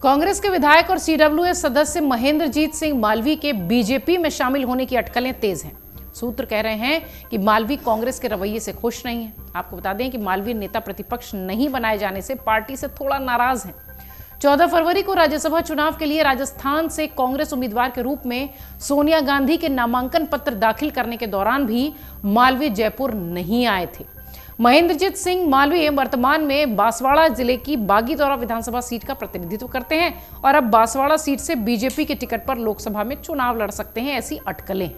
कांग्रेस के विधायक और सीडब्ल्यूएस सदस्य महेंद्रजीत सिंह मालवी के बीजेपी में शामिल होने की अटकलें तेज हैं। सूत्र कह रहे हैं कि मालवी कांग्रेस के रवैये से खुश नहीं है। आपको बता दें कि मालवी नेता प्रतिपक्ष नहीं बनाए जाने से पार्टी से थोड़ा नाराज हैं। 14 फरवरी को राज्यसभा चुनाव के लिए राजस्थान से कांग्रेस उम्मीदवार के रूप में सोनिया गांधी के नामांकन पत्र दाखिल करने के दौरान भी मालवी जयपुर नहीं आए थे। महेंद्रजीत सिंह मालवीय वर्तमान में बांसवाड़ा जिले की बागीदौरा विधानसभा सीट का प्रतिनिधित्व करते हैं और अब बांसवाड़ा सीट से बीजेपी के टिकट पर लोकसभा में चुनाव लड़ सकते हैं, ऐसी अटकलें हैं।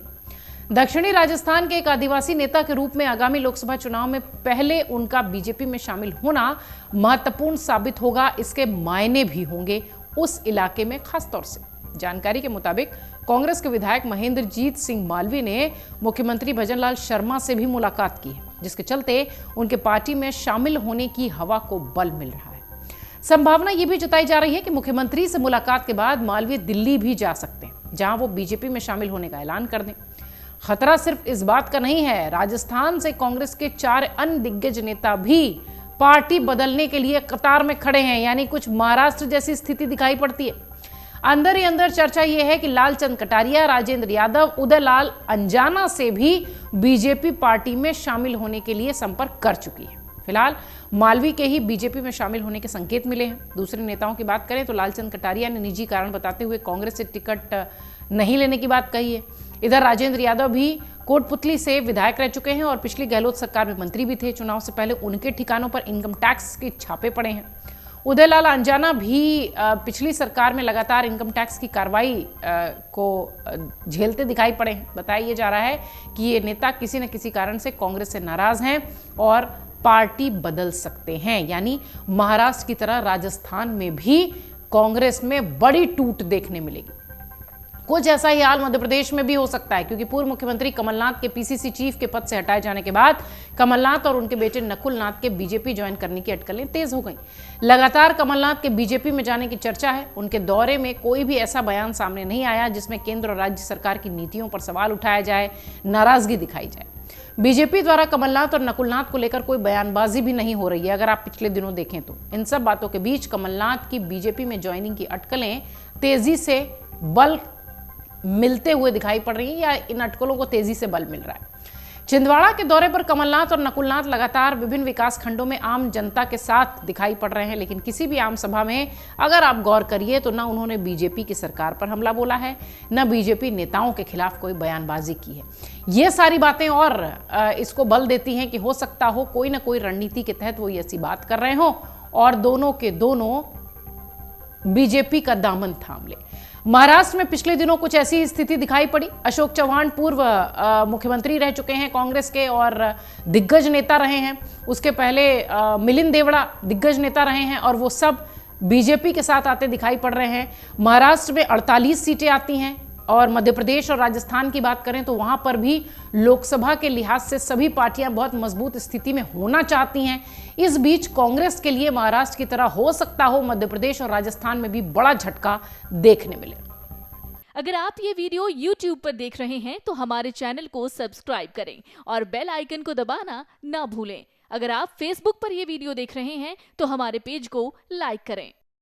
दक्षिणी राजस्थान के एक आदिवासी नेता के रूप में आगामी लोकसभा चुनाव में पहले उनका बीजेपी में शामिल होना महत्वपूर्ण साबित होगा। इसके मायने भी होंगे उस इलाके में खासतौर से। जानकारी के मुताबिक कांग्रेस के विधायक महेंद्रजीत सिंह मालवी ने मुख्यमंत्री भजनलाल शर्मा से भी मुलाकात की है, जिसके चलते उनके पार्टी में शामिल होने की हवा को बल मिल रहा है। संभावना यह भी जताई जा रही है कि मुख्यमंत्री से मुलाकात के बाद मालवीय दिल्ली भी जा सकते हैं, जहां वो बीजेपी में शामिल होने का ऐलान कर दें। खतरा सिर्फ इस बात का नहीं है, राजस्थान से कांग्रेस के 4 अन्य दिग्गज नेता भी पार्टी बदलने के लिए कतार में खड़े हैं, यानी कुछ महाराष्ट्र जैसी स्थिति दिखाई पड़ती है। अंदर ही अंदर चर्चा यह है कि लालचंद कटारिया, राजेंद्र यादव, उदयलाल अंजाना से भी बीजेपी पार्टी में शामिल होने के लिए संपर्क कर चुकी है। फिलहाल मालवी के ही बीजेपी में शामिल होने के संकेत मिले हैं। दूसरे नेताओं की बात करें तो लालचंद कटारिया ने निजी कारण बताते हुए कांग्रेस से टिकट नहीं लेने की बात कही है। इधर राजेंद्र यादव भी कोटपुतली से विधायक रह चुके हैं और पिछली गहलोत सरकार में मंत्री भी थे। चुनाव से पहले उनके ठिकानों पर इनकम टैक्स के छापे पड़े हैं। उदयलाल अंजाना भी पिछली सरकार में लगातार इनकम टैक्स की कार्रवाई को झेलते दिखाई पड़े हैं। बताया जा रहा है कि ये नेता किसी न किसी कारण से कांग्रेस से नाराज हैं और पार्टी बदल सकते हैं, यानी महाराष्ट्र की तरह राजस्थान में भी कांग्रेस में बड़ी टूट देखने मिलेगी। कुछ ऐसा ही हाल मध्य प्रदेश में भी हो सकता है, क्योंकि पूर्व मुख्यमंत्री कमलनाथ के पीसीसी चीफ के पद से हटाए जाने के बाद कमलनाथ और उनके बेटे नकुल नाथ के बीजेपी ज्वाइन करने की अटकलें तेज हो गई। लगातार कमलनाथ के बीजेपी में जाने की चर्चा है। उनके दौरे में कोई भी ऐसा बयान सामने नहीं आया जिसमें केंद्र और राज्य सरकार की नीतियों पर सवाल उठाया जाए, नाराजगी दिखाई जाए। बीजेपी द्वारा कमलनाथ और नकुलनाथ को लेकर कोई बयानबाजी भी नहीं हो रही है, अगर आप पिछले दिनों देखें तो। इन सब बातों के बीच कमलनाथ की बीजेपी में ज्वाइनिंग की अटकलें तेजी से बल मिलते हुए दिखाई पड़ रही है, या इन अटकलों को तेजी से बल मिल रहा है। छिंदवाड़ा के दौरे पर कमलनाथ और नकुलनाथ लगातार विभिन्न विकास खंडों में आम जनता के साथ दिखाई पड़ रहे हैं, लेकिन किसी भी आम सभा में अगर आप गौर करिए तो ना उन्होंने बीजेपी की सरकार पर हमला बोला है, न बीजेपी नेताओं के खिलाफ कोई बयानबाजी की है। ये सारी बातें और इसको बल देती हैं कि हो सकता हो कोई ना कोई रणनीति के तहत वो ऐसी बात कर रहे हो और दोनों के दोनों बीजेपी का दामन थाम ले। महाराष्ट्र में पिछले दिनों कुछ ऐसी स्थिति दिखाई पड़ी। अशोक चव्हाण पूर्व मुख्यमंत्री रह चुके हैं कांग्रेस के और दिग्गज नेता रहे हैं। उसके पहले मिलिंद देवड़ा दिग्गज नेता रहे हैं और वो सब बीजेपी के साथ आते दिखाई पड़ रहे हैं। महाराष्ट्र में 48 सीटें आती हैं और मध्य प्रदेश और राजस्थान की बात करें तो वहां पर भी लोकसभा के लिहाज से सभी पार्टियां बहुत मजबूत स्थिति में होना चाहती हैं। इस बीच कांग्रेस के लिए महाराष्ट्र की तरह हो सकता हो मध्य प्रदेश और राजस्थान में भी बड़ा झटका देखने मिले। अगर आप ये वीडियो YouTube पर देख रहे हैं तो हमारे चैनल को सब्सक्राइब करें और बेल आइकन को दबाना ना भूलें। अगर आप Facebook पर ये वीडियो देख रहे हैं तो हमारे पेज को लाइक करें।